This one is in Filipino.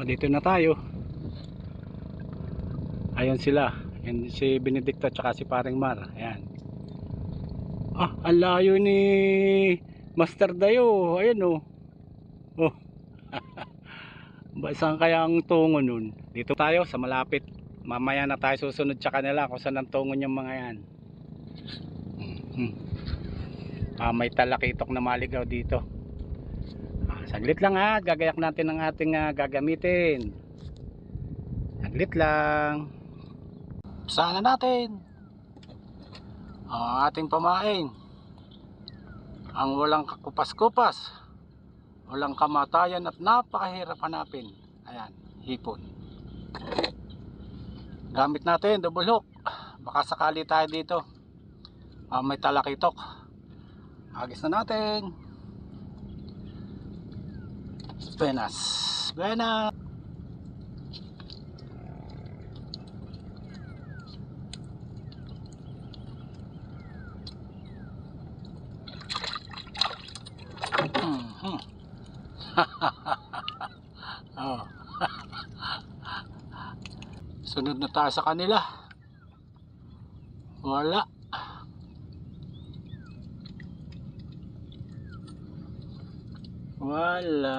Dito na tayo. Ayun sila. Yan si Benedicto at si Paring Mar. Ayan. Ang layo ni Master Dayo. Ayan oh. Oh. Saan kaya ang tungo nun? Dito tayo sa malapit. Mamaya na tayo susunod sa kanila kung saan ang tungo yung mga yan. May talakitok na maligaw dito. Saglit lang ha. Gagayak natin ang ating gagamitin. Saglit lang. Sana natin ang ating pamain, ang walang kakupas-kupas, walang kamatayan at napakahirap hanapin. Ayan, hipon. Gamit natin double hook. Baka sakali tayo dito may talakitok. Agis na natin. Buenas buenas. Oh. Sunod na tayo sa kanila. Wala. Wala.